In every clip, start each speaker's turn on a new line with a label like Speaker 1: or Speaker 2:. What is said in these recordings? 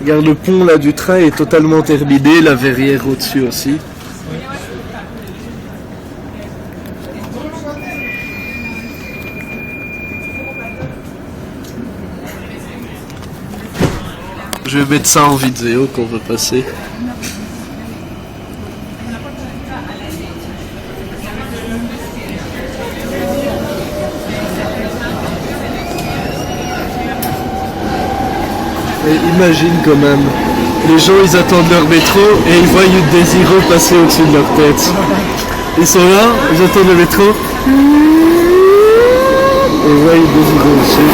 Speaker 1: Regarde, le pont là du train est totalement terminé, la verrière au-dessus aussi. Je vais mettre ça en vidéo qu'on veut passer. Et imagine quand même, les gens ils attendent leur métro et ils voient une Désiro passer au-dessus de leur tête. Ils sont là, ils attendent le métro et ils voient une Désiro au-dessus.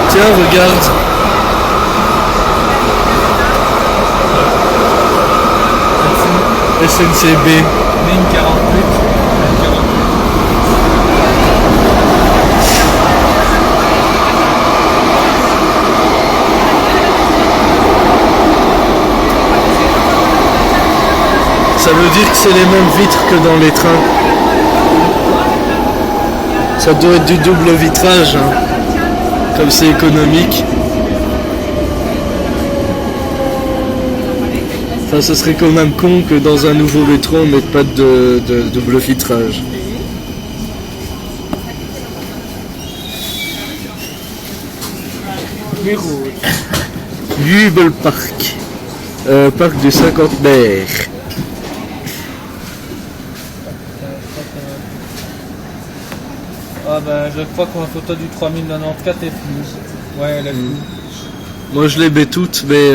Speaker 1: Tiens, regarde. SNCB.
Speaker 2: Ligne 48.
Speaker 1: Ça veut dire que c'est les mêmes vitres que dans les trains. Ça doit être du double vitrage, hein, comme c'est économique. Enfin, ce serait quand même con que dans un nouveau métro on mette pas de double vitrage. Jubelpark. Parc du cinquantenaire.
Speaker 2: Ah ben je crois que ma photo du 3094 est floue. Ouais, elle est floue.
Speaker 1: Moi je les mets toutes, mais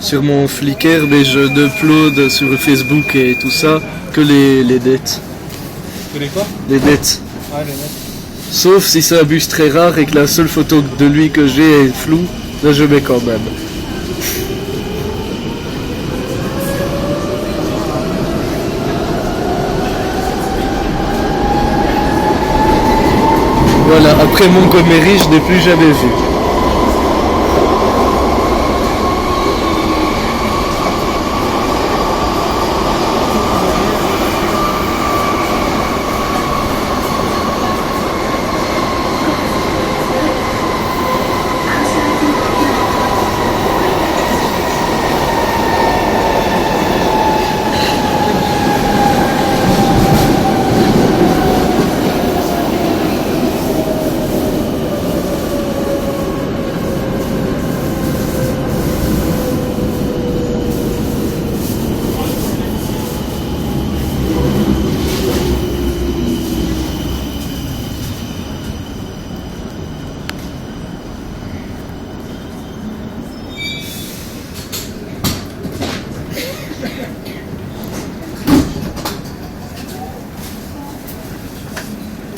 Speaker 1: sur mon Flickr, mais je n'upload sur Facebook et tout ça que les dettes.
Speaker 2: Que les quoi?
Speaker 1: Les dettes.
Speaker 2: Ah, les dettes.
Speaker 1: Sauf si c'est un bus très rare et que la seule photo de lui que j'ai est floue, là je mets quand même. Voilà, après Montgomery, je n'ai plus jamais vu.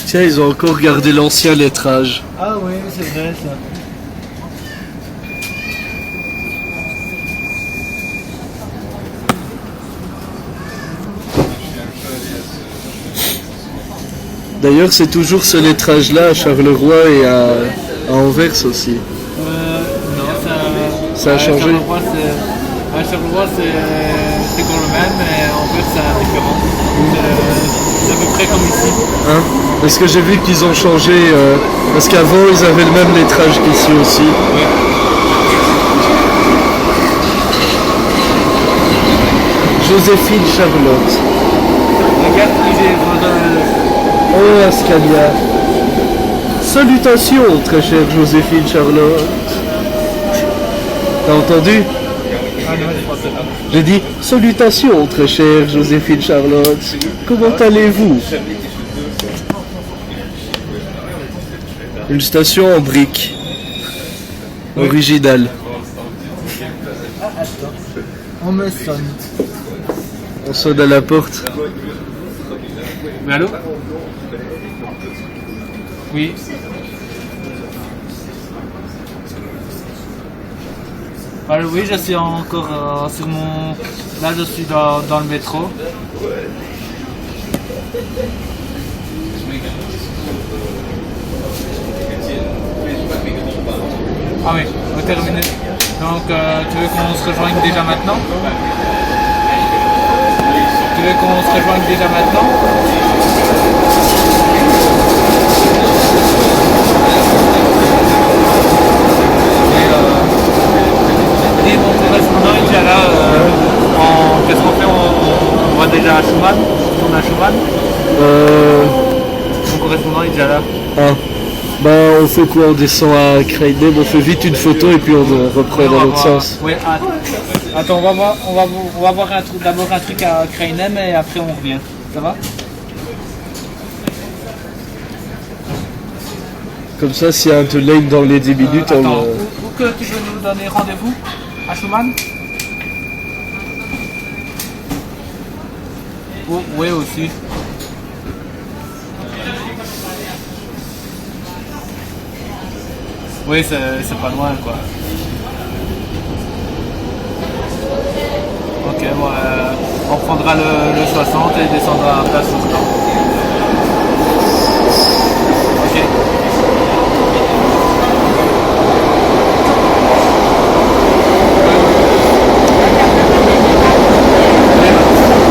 Speaker 1: Tiens, ils ont encore gardé l'ancien lettrage.
Speaker 2: Ah oui, c'est vrai ça.
Speaker 1: D'ailleurs, c'est toujours ce lettrage-là à Charleroi et à Anvers aussi.
Speaker 2: Non,
Speaker 1: Ça a changé.
Speaker 2: À Charleroi, c'est toujours le même, mais en fait, c'est différent. C'est à peu près comme ici.
Speaker 1: Hein? Parce que j'ai vu qu'ils ont changé, parce qu'avant, ils avaient le même lettrage qu'ici aussi.
Speaker 2: Ouais.
Speaker 1: Joséphine Charlotte.
Speaker 2: Regarde, j'ai
Speaker 1: Oh, Ascania. Salutations, très chère Joséphine Charlotte. T'as entendu?
Speaker 2: Ah non, je pense pas.
Speaker 1: J'ai dit salutations, très chère Joséphine Charlotte. Comment allez-vous? Une station en briques.
Speaker 2: Oui.
Speaker 1: Originale.
Speaker 2: Ah, attends. On me sonne.
Speaker 1: On sonne à la porte.
Speaker 2: Mais allô? Oui. Alors oui, je suis encore sur mon... Là, je suis dans le métro. Ah oui, au terminus. Donc, tu veux qu'on se rejoigne déjà maintenant? veux qu'on se rejoigne déjà maintenant? Et mon correspondant est déjà là. Qu'est-ce qu'on fait? On va déjà à Schumann. On est à Schumann. Mon correspondant est déjà là.
Speaker 1: Ah. Ben on fait quoi? On descend à Kreinem, on fait vite une photo et puis on reprend
Speaker 2: Oui, on
Speaker 1: dans
Speaker 2: va
Speaker 1: l'autre
Speaker 2: voir.
Speaker 1: sens.
Speaker 2: Oui, attends, on va voir d'abord un truc à Kreinem et après on revient. Ça va?
Speaker 1: Comme ça, s'il y a un de lane dans les 10 minutes, on
Speaker 2: Attends,
Speaker 1: le...
Speaker 2: où que tu veux nous donner rendez-vous? À Schumann? Oui, aussi. Oui, c'est pas loin, quoi. Ok, bon, on prendra le 60 et descendra à Place Jourdan. Ok.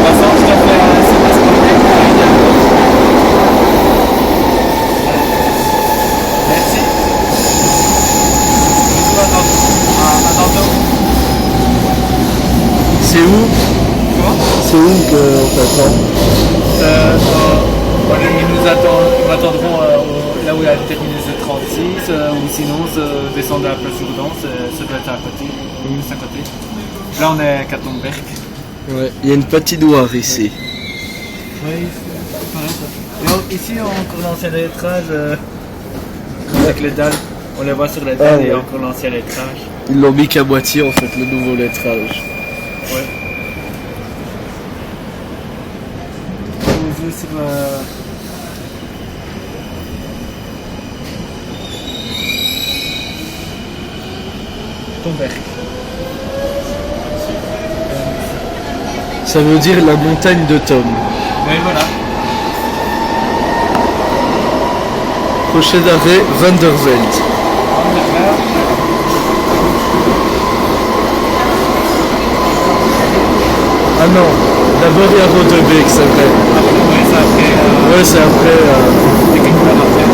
Speaker 2: Vincent, je t'ai fait un SMS pour le Merci. À tantôt.
Speaker 1: C'est où?
Speaker 2: Comment?
Speaker 1: C'est où qu'on t'attend?
Speaker 2: Ils m'attendront là où il a terminé ce 36, ou sinon descendre à la place Jourdan, ça doit être à côté. Juste à côté. Là on est à Kattenberg.
Speaker 1: Ouais, il y a une patinoire ici.
Speaker 2: Oui, c'est pareil ça. Et ici on a encore l'ancien lettrage avec les dalles. On les voit sur les dalles et
Speaker 1: ouais.
Speaker 2: encore l'ancien lettrage.
Speaker 1: Ils l'ont mis qu'à moitié en fait, le nouveau lettrage.
Speaker 2: Ouais. On joue sur Tomberg.
Speaker 1: Ça veut dire la montagne de Tom.
Speaker 2: Oui, voilà.
Speaker 1: Prochain arrêt, Vanderveld. Ah non, d'abord il y a Rodebeek, c'est vrai.
Speaker 2: Oui, c'est après.
Speaker 1: Ouais, c'est après.
Speaker 2: C'est quelque part après.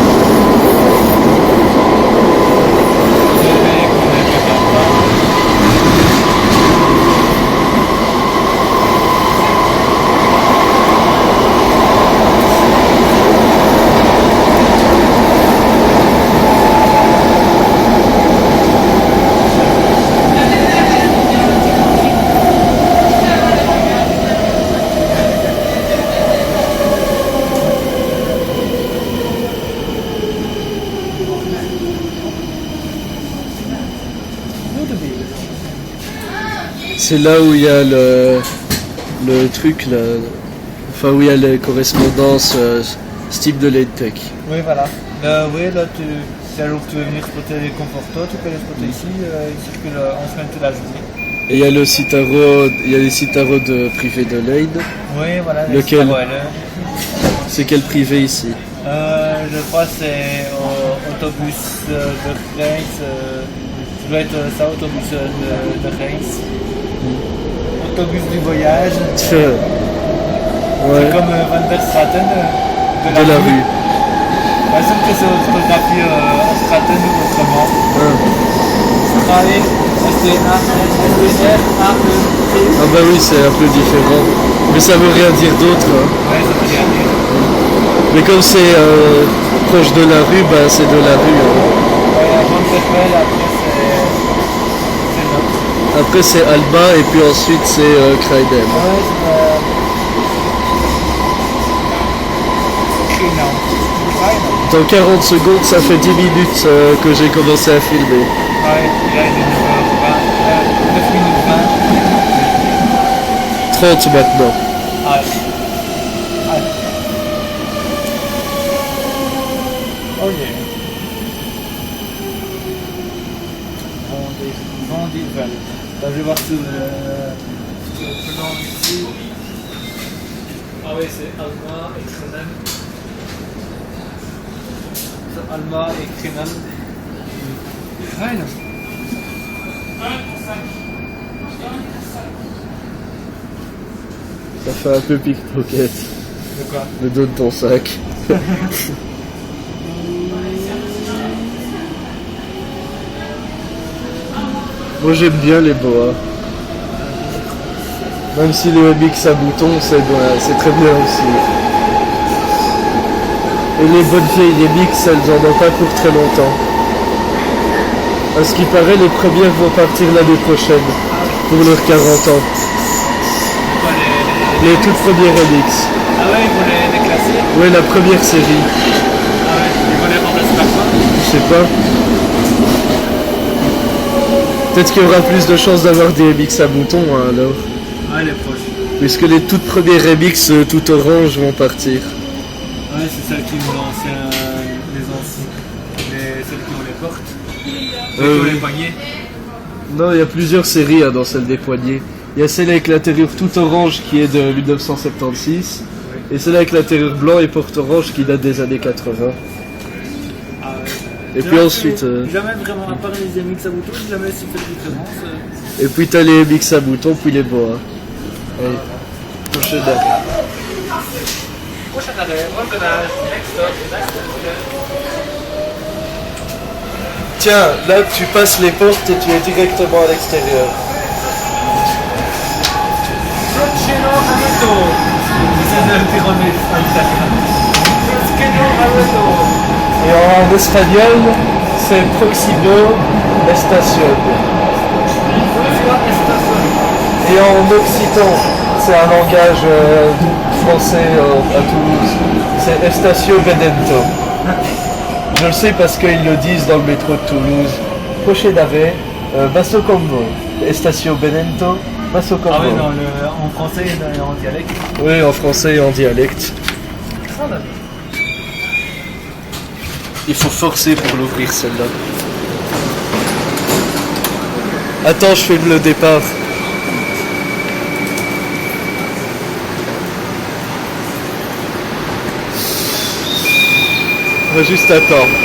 Speaker 1: C'est là où il y a le truc, là, enfin où il y a les correspondances style de l'EdTech.
Speaker 2: Oui, voilà. Oui, là, si un jour tu veux venir spotter les Conforto, tu peux les spotter ici. Ils circulent en semaine toute la journée.
Speaker 1: Et il y a le Citaro, il y a les Citaro de privé de Leyde.
Speaker 2: Oui, voilà.
Speaker 1: Lequel?
Speaker 2: LE.
Speaker 1: C'est quel privé ici?
Speaker 2: Je crois que c'est autobus de Reims. Ça doit être ça, autobus de Reims. Autobus du voyage. C'est
Speaker 1: Ouais,
Speaker 2: comme Van der Straten
Speaker 1: de la rue.
Speaker 2: Sauf que c'est orthographie à Straten ou autrement.
Speaker 1: Ah bah oui, c'est un peu différent. Mais ça veut rien dire d'autre. Hein.
Speaker 2: Ouais, ça veut rien dire.
Speaker 1: Mais comme c'est proche de la rue, bah c'est de la rue. Hein.
Speaker 2: Avant de après c'est là.
Speaker 1: Après c'est Alba et puis ensuite c'est Kreidem.
Speaker 2: Ouais, c'est
Speaker 1: Dans 40 secondes, ça fait 10 minutes que j'ai commencé à filmer.
Speaker 2: ouais, là il est 9 minutes 20.
Speaker 1: 30 maintenant.
Speaker 2: Allez. Oh yeah. Vendivelle. Je vais voir sur le plan ici. Ah oui, c'est Alma et Krenem. C'est Alma et Krenem. Krenem.
Speaker 1: Ça fait un peu pickpocket.
Speaker 2: De quoi?
Speaker 1: Me donne ton sac. Moi j'aime bien les boas. Même si le MX à boutons c'est très bien aussi. Et les bonnes vieilles MX, elles en ont pas pour très longtemps. À ce qui paraît, les premières vont partir l'année prochaine pour leurs 40 ans.
Speaker 2: Quoi,
Speaker 1: Les toutes premières MX.
Speaker 2: Ah ouais, ils vont les classer?
Speaker 1: Ouais, la première série.
Speaker 2: Ah ouais, ils vont les remplacer par quoi?
Speaker 1: Je sais pas. Peut-être qu'il y aura plus de chances d'avoir des MX à boutons hein, alors.
Speaker 2: Ouais, les proches.
Speaker 1: Puisque les toutes premières MX tout orange vont partir.
Speaker 2: Ouais, c'est celles qui ont les anciens. Celles qui ont les portes. Celles qui ont
Speaker 1: oui.
Speaker 2: les poignées.
Speaker 1: Non, il y a plusieurs séries hein, dans celle des poignées. Il y a celle avec l'intérieur tout orange qui est de 1976. Et celle avec l'intérieur blanc et porte orange qui date des années 80.
Speaker 2: Ah ouais.
Speaker 1: Et puis ensuite...
Speaker 2: Jamais vraiment, à part les MX à boutons, j'ai jamais su faire de différence.
Speaker 1: Et puis t'as les MX à boutons, puis les boas. Allez, prochaine date.
Speaker 2: Prochain arrêt, rencodage, next stop, next stop.
Speaker 1: Tiens, là tu passes les portes et tu es directement à l'extérieur.
Speaker 2: Proxeno Ameto. C'est le pyramide. Proxeno Ameto.
Speaker 1: Et en espagnol, c'est Proximo Estación. Et en occitan, c'est un langage français à Toulouse. C'est Estacio Benento. Je le sais parce qu'ils le disent dans le métro de Toulouse. Prochain arrêt, Basso Combo. Estacio Benento, Basso Combo.
Speaker 2: Ah oui, non, en français et en dialecte.
Speaker 1: Oui, en français et en dialecte. Il faut forcer pour l'ouvrir celle-là. Attends, je filme le départ. On va juste attendre.